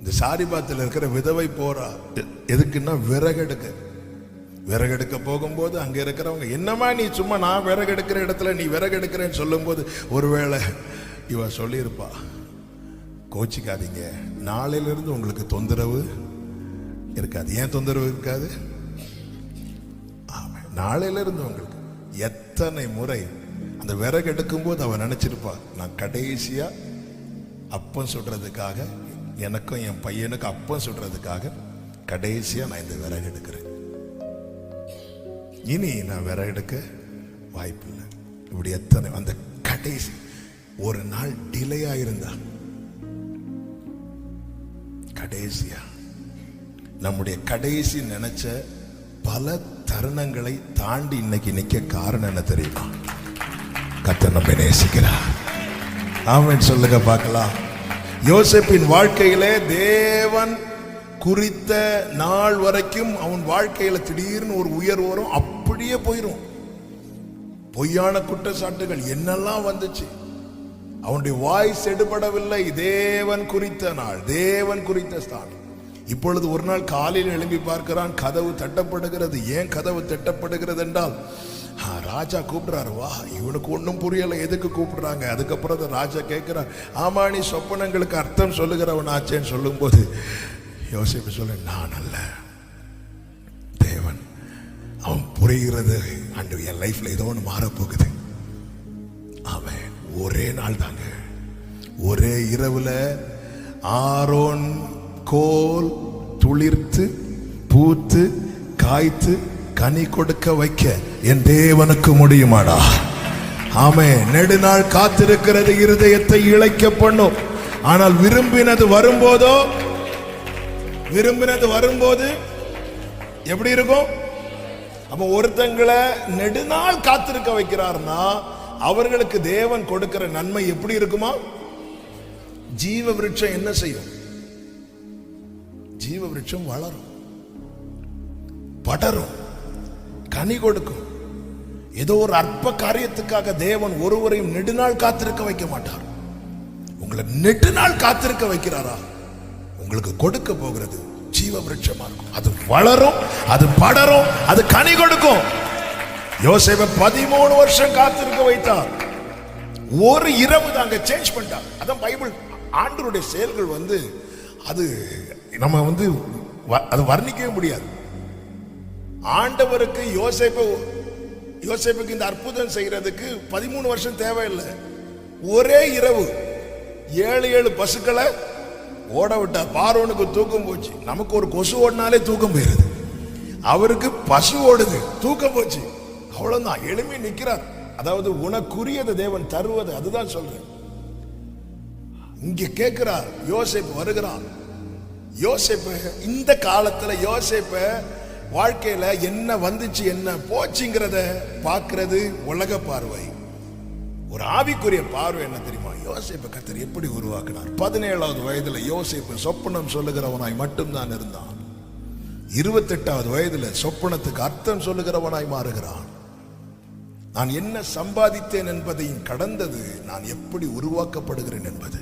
இந்த சாரிபாத்தில் இருக்கிற விதவை போறா எதுக்குன்னா விறகெடுக்க போகும்போது அங்க இருக்கிறவங்க, என்னமா நீ சும்மா நான் விறகெடுக்கிற இடத்துல நீ விறகெடுக்கிறேன்னு சொல்லும் போது ஒருவேளை இவ சொல்லியிருப்பா, கோச்சிக்காதீங்க, நாளையிலிருந்து உங்களுக்கு தொந்தரவு இருக்காது. ஏன் தொந்தரவு இருக்காது? நாளையிலிருந்து உங்களுக்கு. எத்தனை முறை அந்த விறகு எடுக்கும் போது அவன் நினைச்சிருப்பா, நான் கடைசியா அப்பம் சுடுறதுக்காக, எனக்கும் என் பையனுக்கு அப்பம் சுடுறதுக்காக கடைசியா நான் இந்த விறகு எடுக்கிறேன், இனி நான் விறகு எடுக்க வாய்ப்பு இல்லை. இப்படி எத்தனை அந்த கடைசி ஒரு நாள் டிலேயா இருந்தா கடைசியா நம்முடைய கடைசி நினைச்ச பல தருணங்களை தாண்டி இன்னைக்கு நிக்க காரணம் என்ன தெரியுமா? கர்த்தர் நம்மை நேசிக்கிறார். ஆமென் சொல்லுங்க பார்க்கலாம். யோசேப்பின் வாழ்க்கையிலே தேவன் குறித்த நாள் வரைக்கும் அவன் வாழ்க்கையில திடீர்னு ஒரு உயர்வு வரும், அப்படியே போயிரும். பொய்யான குற்றச்சாட்டுகள் என்னெல்லாம் வந்துச்சு, அவனுடைய வாய்ஸ் எடுபடவில்லை. தேவன் குறித்த நாள், தேவன் குறித்த ஸ்தானம். இப்பொழுது ஒரு நாள் காலையில் எழும்பி பார்க்கிறான், கதவு தட்டப்படுகிறது. ஏன் கதவு தட்டப்படுகிறது என்றால், ராஜா கூப்பிடுறாரு, வா. இவனுக்கு ஒன்றும் புரியல, எதுக்கு கூப்பிடுறாங்க. அதுக்கப்புறம் ராஜா கேட்கிறார், ஆமா நீ சொப்பனங்களுக்கு அர்த்தம் சொல்லுகிறவன் ஆச்சேன்னு சொல்லும் போது யோசேப்பு சொல்ல, நான் அல்ல, தேவன். அவன் புரிகிறது, அன்று என் லைஃப்ல ஏதோ ஒன்று மாறப்போகுது. அவன் ஒரே நாள் தாங்க, ஒரே இரவுல ஆரோன் கோல் துளிர்த்து பூத்து காய்த்து கனி கொடுக்க வைக்க என் தேவனுக்கு முடியுமாடா? ஆமே. நெடுநாள் காத்திருக்கிறது இருதயத்தை இளைக்க பண்ணும். ஆனால் விரும்பினது வரும்போது எப்படி இருக்கும்? அப்ப ஒருத்தங்களை நெடுநாள் காத்திருக்க வைக்கிறார்னா அவர்களுக்கு தேவன் கொடுக்கிற நன்மை எப்படி இருக்குமா? ஜீவ விருட்சம் என்ன செய்யும்? ஜீவ விருட்சம் வளரும், படரும், கனி கொடுக்கும். ஏதோ ஒரு அற்ப காரியத்துக்காக தேவன் ஒருவரையும் நெடுநாள் காத்திருக்க வைக்க மாட்டார். உங்களை நெடுநாள் காத்திருக்க வைக்கிறாரா? உங்களுக்கு கொடுக்க போகிறது ஜீவ விருட்சமா இருக்கும். அது வளரும், அது படரும், அது கனி கொடுக்கும். யோசேப்பை 13 வருஷம் காத்திருக்க வைத்தார். ஒரு இரவு தாங்க சேஞ்ச் பண்ணிட்டார். அதான் பைபிள். ஆண்டவருடைய செயல்கள் அது நம்ம அது வர்ணிக்கவே முடியாது. ஆண்டவருக்கு யோசேப்புக்கு இந்த அற்புதம் செய்யறதுக்கு 13 வருஷம் தேவையில்லை. ஒரே இரவு 7 பசுக்களை ஓட விட்டார். பார்வோனுக்கு தூக்கம் போச்சு. நமக்கு ஒரு கொசு ஓடினாலே தூக்கம் போயிருது, அவருக்கு பசு ஓடுது, தூக்கம் போச்சு. அவ்வளவுதான், எளிமை நிற்கிறார். அதாவது உனக்குரியது தேவன் தருவது, அதுதான் சொல்றேன். இங்க கேட்கிறார். யோசேப்பு வருகிறான். யோசேப்பு இந்த காலத்துல யோசேப்பு வாழ்க்கையில என்ன வந்துச்சு என்ன போச்சுங்கிறத பார்க்கிறது உலக பார்வை. ஒரு ஆவிக்குரிய பார்வை என்ன தெரியுமா? யோசேப்பு கர்த்தர் எப்படி உருவாக்கினார். 17வது வயதுல யோசேப்பு சொப்பனம் சொல்லுகிறவனாய் மட்டும்தான் இருந்தான். 28வது வயதுல சொப்பனத்துக்கு அர்த்தம் சொல்லுகிறவனாய் மாறுகிறான். நான் என்ன சம்பாதித்தேன் என்பதையும் கடந்தது நான் எப்படி உருவாக்கப்படுகிறேன் என்பது.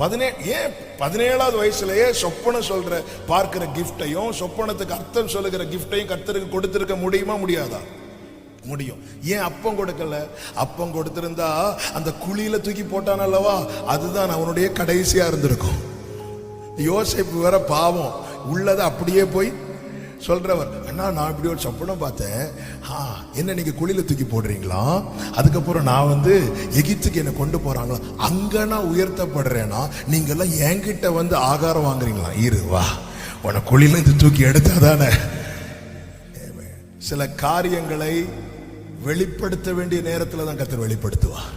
17வது வயசுலயே சொப்பனம் சொல்ற பார்க்கிற கிஃப்டையும் சொப்பனத்துக்கு அர்த்தம் சொல்லுகிற கிஃப்டையும் கர்த்தருக்கு கொடுத்திருக்க முடியுமா? முடியாதா? முடியும். ஏன் அப்பம் கொடுக்கல? அப்பம் கொடுத்திருந்தா அந்த குழியில தூக்கி போட்டான் அல்லவா, அதுதான் அவனுடைய கடைசியா இருந்திருக்கும். யோசேப்பு வேற பாவம், உள்ளதை அப்படியே போய் சொல்றவர், அண்ணா நான் இப்படி ஒரு சொப்பனம் பார்த்தேன், என்ன நீங்க குழியில தூக்கி போடுறீங்களா? அதுக்கப்புறம் நான் எகிப்துக்கு என்ன கொண்டு போறாங்களா, அங்க நான் உயர்த்தப்படுறேன்னா நீங்க எல்லாம் என்கிட்ட ஆகாரம் வாங்குறீங்களா? வா, உன குழியில இருந்து தூக்கி எடுத்தாதானே. சில காரியங்களை வெளிப்படுத்த வேண்டிய நேரத்துல தான் கர்த்தர் வெளிப்படுத்துவார்.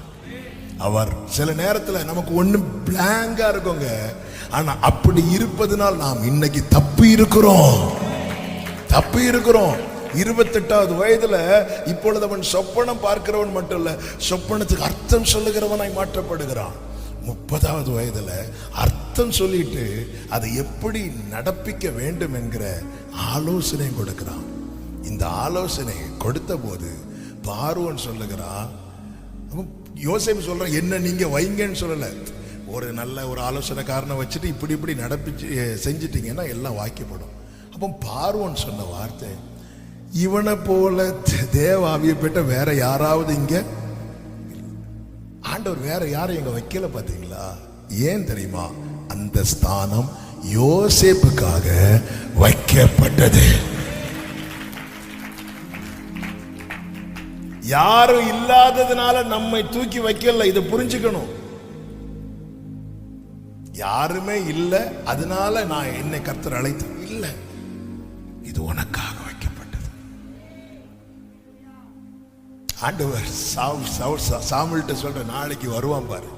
அவர் சில நேரத்துல நமக்கு ஒண்ணும் பிளாங்கா இருக்குங்க, ஆனா அப்படி இருப்பதனால் நாம் இன்னைக்கு தப்பி இருக்கிறோம். 28வது வயதுல இப்பொழுது அவன் சொப்பனம் பார்க்கிறவன் மட்டும் இல்ல, சொப்பனத்துக்கு அர்த்தம் சொல்லுகிறவனாய் மாற்றப்படுகிறான். 30வது வயதுல அர்த்தம் சொல்லிட்டு அதை எப்படி நடப்பிக்க வேண்டும் என்கிற ஆலோசனை கொடுக்கிறான். இந்த ஆலோசனை கொடுத்த போது பார்வோன் சொல்லுகிறான், யோசேப்பு சொல்றான், என்ன நீங்க வைங்கன்னு சொல்லல, ஒரு நல்ல ஒரு ஆலோசனைக்காரனை வச்சுட்டு இப்படி நடப்பிச்சு செஞ்சிட்டீங்கன்னா எல்லாம் வாய்க்கப்படும். அப்போ பார்வோன் சொன்ன வார்த்தை, இவனை போல தேவ ஆவியை பெற்ற வேற யாராவது இங்க, ஆண்டவர் வேற யாரும் இங்க வைக்கல. பாத்தீங்களா? ஏன் தெரியுமா? அந்த ஸ்தானம் யோசேப்புக்காக வைக்கப்பட்டது. யாரும் இல்லாததுனால நம்மை தூக்கி வைக்கல. இதை புரிஞ்சுக்கணும். யாருமே இல்லை அதனால நான் என்னை கர்த்தர் அழைத்து இல்லை, இது உனக்காக வைக்கப்பட்டது. ஆண்டவர் சாமுவேல்ட்ட சொல்ற, நாளைக்கு வருவான் பாரு,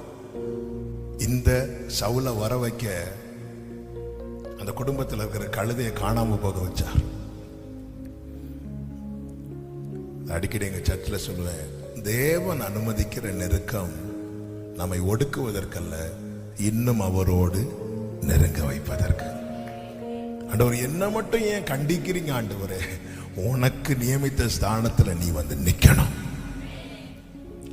இந்த சவுலை வர வைக்க அந்த குடும்பத்தில் இருக்கிற கழுதையை காணாம போக வச்சார். அடிக்கடி எங்க சர்ச்சில் சொல்லுவேன், தேவன் அனுமதிக்கிற நெருக்கம் நம்மை ஒடுக்குவதற்கல்ல, இன்னும் அவரோடு நெருங்க வைப்பதற்கு. ஆண்டவர், என்ன மட்டும் ஏன் கண்டிக்கிறீங்க ஆண்டவரே? உனக்கு நியமித்த ஸ்தானத்துல நீ வந்து நிக்கணும்.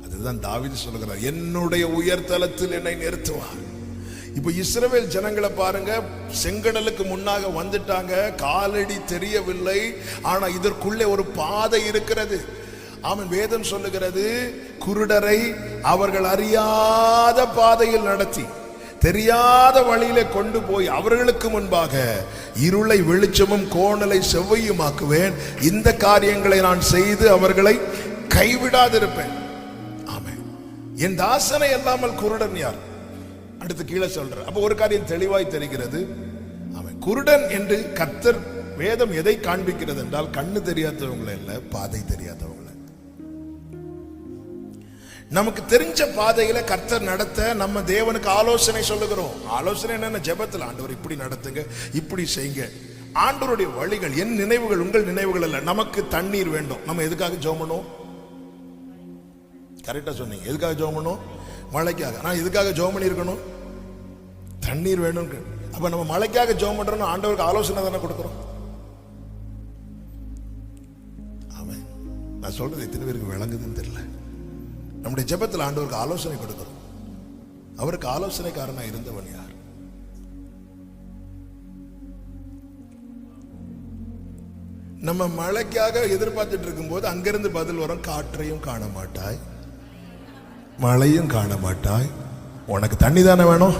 அதுதான் தாவீது சொல்லுகிறார், என்னுடைய உயர்தலத்தில் என்னை நிறுத்துவார். இப்ப இஸ்ரவேல் ஜனங்களை பாருங்க, செங்கடலுக்கு முன்னாக வந்துட்டாங்க, காலடி தெரியவில்லை, ஆனா இதற்குள்ளே ஒரு பாதை இருக்கிறது. ஆமென். வேதம் சொல்லுகிறது, குருடரை அவர்கள் அறியாத பாதையில் நடத்தி தெரியாத வழியிலே கொண்டு போய் அவர்களுக்கு முன்பாக இருளை வெளிச்சமும் கோணலை செவ்வையுமாக்குவேன். இந்த காரியங்களை நான் செய்து அவர்களை கைவிடாதிருப்பேன். ஆமென். என் தாசனை அல்லாமல் குருடன் யார்? அடுத்து கீழே சொல்ற. அப்ப ஒரு காரியம் தெளிவாய் தெரிகிறது. ஆமென். குருடன் என்று கர்த்தர் வேதம் எதை காண்பிக்கிறது என்றால், கண்ணு தெரியாதவங்களை இல்ல, பாதை தெரியாதவங்களை. நமக்கு தெரிஞ்ச பாதையில கர்த்தர் நடத்த நம்ம தேவனுக்கு ஆலோசனை சொல்லுகிறோம். ஆலோசனை என்னன்னா, ஜெபத்தில் ஆண்டவர் இப்படி நடத்துங்க, இப்படி செய்யுங்க. ஆண்டவருடைய வழிகள், என் நினைவுகள் உங்கள் நினைவுகள் அல்ல. நமக்கு தண்ணீர் வேண்டும், நம்ம எதுக்காக ஜெபம் பண்ணுவோம்? கரெக்டா சொன்னீங்க. எதுக்காக ஜெபம் பண்ணுவோம்? மழைக்காக. நான் எதுக்காக ஜெபம் பண்ணி இருக்கணும்? தண்ணீர் வேணும். அப்ப நம்ம மழைக்காக ஜெபம் பண்றோம், ஆண்டவருக்கு ஆலோசனை தானே கொடுக்கிறோம். ஆமென். நான் சொல்றது எத்தனை பேருக்கு விளங்குதுன்னு தெரியல. நம்முடைய ஜெபத்தில் ஆண்டவருக்கு ஆலோசனை கொடுக்கிறோம். அவருக்கு ஆலோசனைக்காரனா இருந்தவன் யார்? நம்ம மழைக்காக எதிர்பார்த்துட்டு இருக்கும் போது அங்கிருந்து பதில் வரும், காற்றையும் காண மாட்டாய், மழையும் காண மாட்டாய், உனக்கு தண்ணி தானே வேணும்.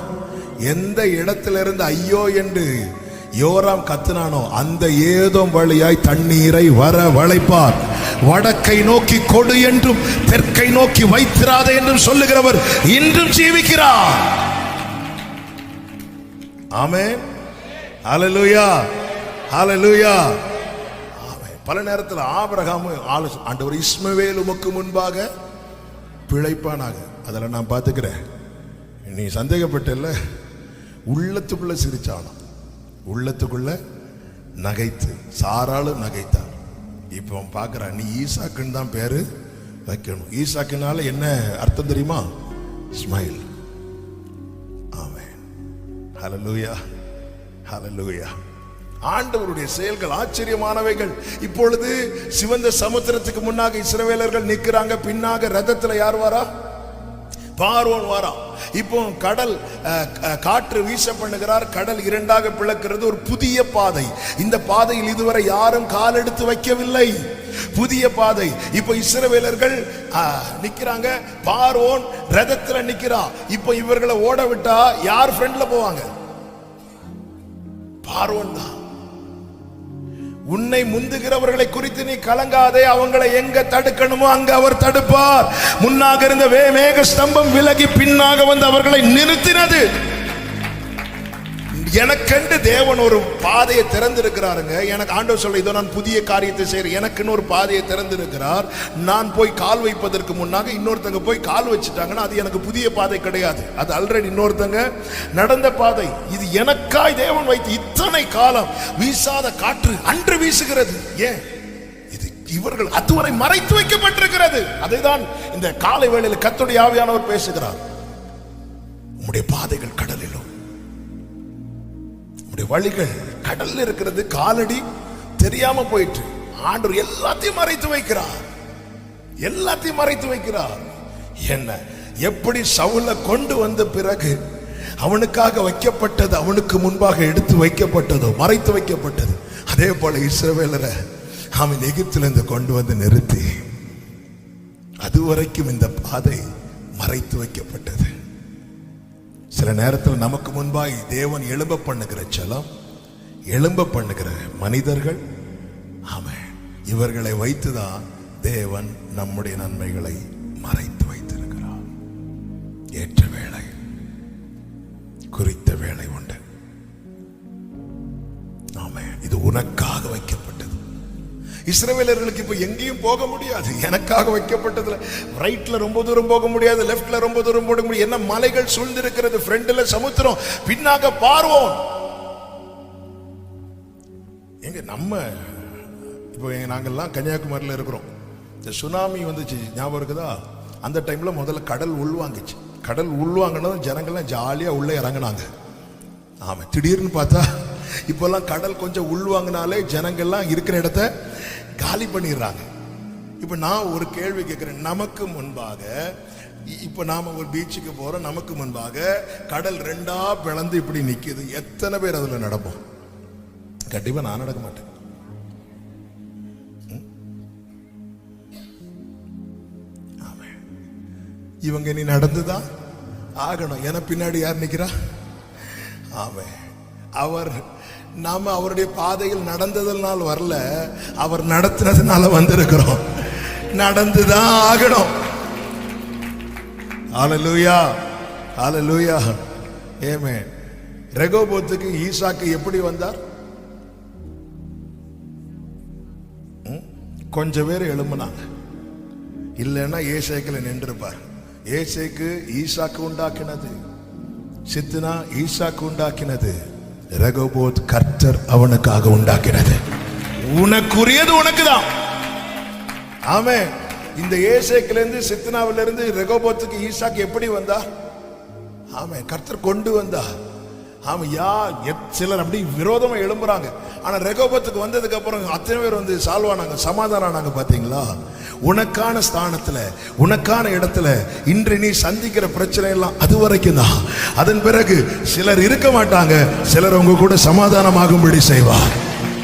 எந்த இடத்துல இருந்து ஐயோ என்று யோராம் கத்துனானோ அந்த ஏதோம் வழியாய் தண்ணீரை வர வளைப்பார். வடக்கை நோக்கி கொடு என்றும் தெற்கை நோக்கி வைத்திராத என்றும் சொல்லுகிறவர் இன்றும் ஜீவிக்கிறார். ஆமென். ஹல்லேலூயா, ஹல்லேலூயா. ஆமென். பல நேரத்தில் ஆபிரகாம் ஆண்டவர், இஸ்மவேல் உமக்கு முன்பாக பிழைப்பானாக. அதெல்லாம் நான் பார்த்துக்கிறேன், நீ சந்தேகப்பட்டல. உள்ளத்துக்குள்ள சிரிச்சானா, உள்ளத்துக்குள்ள நகைத்து, சாராளும் நகைத்தார். இப்போ பார்க்குறான், நீ ஈசாக்குன்னு தான் பேரு வைக்கணும். ஈசாக்குனால என்ன அர்த்தம் தெரியுமா? ஸ்மைல். ஆமென். ஹல்லேலூயா, ஹல்லேலூயா. ஆண்டவருடைய செயல்கள் ஆச்சரியமானவைகள். இப்பொழுது சிவந்த சமுத்திரத்துக்கு முன்னாக இஸ்ரவேலர்கள் நிற்கிறாங்க. பின்னாக ரதத்துல யார் வாரா? பார்வோன் வாரா. இப்போ கடல் காற்று வீச பண்ணுகிறார், கடல் இரண்டாக பிளக்கிறது. ஒரு புதிய பாதை. இந்த பாதையில் இதுவரை யாரும் கால் எடுத்து வைக்கவில்லை. புதிய பாதை. இப்போ இஸ்ரவேலர்கள் நிக்கிறாங்க, பார்வோன் ரதத்துல நிக்கிறா. இப்போ இவர்களை ஓட விட்டா யார் ஃப்ரண்ட்ல போவாங்க? பார்வோன் தான். உன்னை முந்துகிறவர்களை குறித்து நீ கலங்காதே, அவங்களை எங்க தடுக்கணுமோ அங்க அவர் தடுப்பார். முன்னாக இருந்த மேக ஸ்தம்பம் விலகி பின்னாக வந்து அவர்களை நிறுத்தினது. எனக்கென்று தேவன் ஒரு பாதையை திறந்திருக்கிறாருங்க. எனக்கு ஆண்டவர் சொல்ல, இதோ நான் புதிய காரியத்தை செய்கிறேன், எனக்குன்னு ஒரு பாதையை திறந்திருக்கிறார். நான் போய் கால் வைப்பதற்கு முன்னாக இன்னொருத்தங்க போய் கால் வச்சுட்டாங்கன்னா அது எனக்கு புதிய பாதை கிடையாது, அது ஆல்ரெடி இன்னொருத்தங்க நடந்த பாதை. இது எனக்காய் தேவன் வைத்து இத்தனை காலம் வீசாத காற்று அன்று வீசுகிறது. ஏன்? இது இவர்கள் அதுவரை மறைத்து வைக்கப்பட்டிருக்கிறது. அதைதான் இந்த காலை வேளையில் கர்த்தருடைய ஆவியானவர் பேசுகிறார். உம்முடைய பாதைகள் கடலிலும் வழிகள் கடல்ல இருக்கிறது, காலடி தெரியாம போயிட்டு ஆண்டவர் எல்லாத்தையும் மறைத்து வைக்கிறார், எல்லாத்தையும் மறைத்து வைக்கிறார். என்ன எப்படி சவுலை கொண்டு வந்த பிறகு அவனுக்காக வைக்கப்பட்டது அவனுக்கு முன்பாக எடுத்து வைக்கப்பட்டதோ, மறைத்து வைக்கப்பட்டது. அதே போல இஸ்ரவேலரை அவன் எகிப்திலிருந்து கொண்டு வந்து நிறுத்தி அதுவரைக்கும் இந்த பாதை மறைத்து வைக்கப்பட்டது. சில நேரத்தில் நமக்கு முன்பாய் தேவன் எழும்ப பண்ணுகிற ஜலம், எழும்ப பண்ணுகிற மனிதர்கள், ஆமென், இவர்களை வைத்துதான் தேவன் நம்முடைய நன்மைகளை மறைத்து வைத்திருக்கிறார். ஏற்ற வேளை, குறித்த வேளை உண்டு. ஆமென். இது உனக்காக வைக்கப்பட்டது. இஸ்ரவேலர்களுக்கு இப்ப எங்கேயும் போக முடியாது. எனக்காக வைக்கப்பட்டதுல ரைட்ல ரொம்ப தூரம் போக முடியாது, லெப்ட்ல ரொம்ப தூரம் போக முடியாது. என்ன மலைகள் சூழ்ந்திருக்கிறது, ஃப்ரண்ட்ல சமுத்திரம், பின்னாக பார்வோன். எங்க நம்ம இப்போ நாங்கெல்லாம் கன்னியாகுமரியில் இருக்கிறோம். இந்த சுனாமி வந்துச்சு, ஞாபகம் இருக்குதா? அந்த டைம்ல முதல்ல கடல் உள்வாங்கிச்சு. கடல் உள்வாங்கினதும் ஜனங்கள்லாம் ஜாலியா உள்ள இறங்கினாங்க. ஆமா, திடீர்னு பார்த்தா இப்பெல்லாம் கடல் கொஞ்சம் உள்வாங்கினாலே ஜனங்கள்லாம் இருக்கிற இடத்த காலி பண்ணிடுறாங்க. இப்ப நான் ஒரு கேள்வி கேட்கிறேன். நமக்கு முன்பாக இப்ப நாம ஒரு பீச்சுக்கு போறோம், நமக்கு முன்பாக கடல் ரெண்டா பிளந்து இப்படி நிக்குது. எத்தனை பேர் அதுல நடப்போம்? கண்டிப்பா நான் நடக்க மாட்டேன். இவங்க நீ நடந்துதான் ஆகணும். என பின்னாடி யார் நிக்கிறா? ஆமே, அவர் நாம அவருடைய பாதையில் நடந்ததனால் வரல, அவர் நடத்தினதுனால வந்திருக்கிறோம். நடந்துதான் ஆகணும். ஹல்லேலூயா, ஹல்லேலூயா, ஆமென். ரெகோபோத்துக்கு ஈசாக்கு எப்படி வந்தார்? கொஞ்சம் பேர் எழும்புனாங்க, இல்லைன்னா ஏசேக்கில் நின்றுப்பார். ஏசேக்கு ஈசாக்கு உண்டாக்கினது, சித்னா ஈசாக்கு உண்டாக்கினது, ரெகோபோத் கர்த்தர் அவனுக்காக உண்டாக்கினது. உனக்குரியது உனக்குதான். ஆமே, இந்த ஏசேக்கில இருந்து சித்னாவில இருந்து ரெகோபோத்துக்கு ஈசாக்கு எப்படி வந்தா? ஆமே, கர்த்தர் கொண்டு வந்தா. ஆமா, சிலர் அப்படி விரோதமா எழும்புறாங்க. ஆனா ரெகோபத்துக்கு வந்ததுக்கு அப்புறம் அத்தனை பேர் வந்து சால்வானாங்க, சமாதானம் ஆனாங்க. பாத்தீங்களா? உனக்கான ஸ்தானத்துல, உனக்கான இடத்துல இன்று நீ சந்திக்கிற பிரச்சனை எல்லாம் அது வரைக்கும் தான். அதன் பிறகு சிலர் இருக்க மாட்டாங்க, சிலர் உங்க கூட சமாதானமாகும்படி செய்வார்.